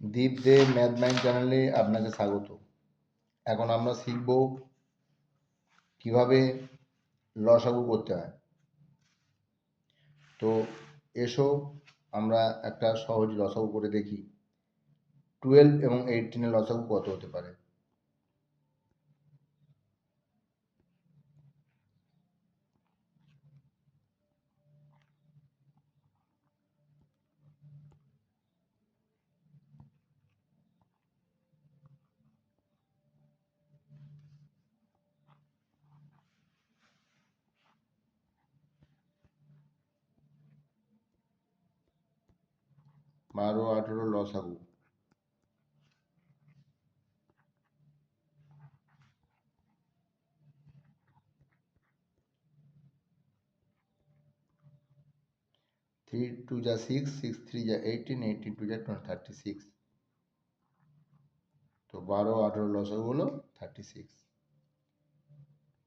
দীপ দে math mind চ্যানেলে আপনাকে স্বাগত। এখন আমরা শিখব কিভাবে লসাগু করতে হয়। তো এসো আমরা একটা সহজ লসাগু করে দেখি। 12 এবং 18 লসাগু কত হতে পারে? বারো 18 লসাগু। থ্রি টু যা 6, 6 3 যা 18, 18 2 যা 36। তো 12 18 লসাগু হলো 36।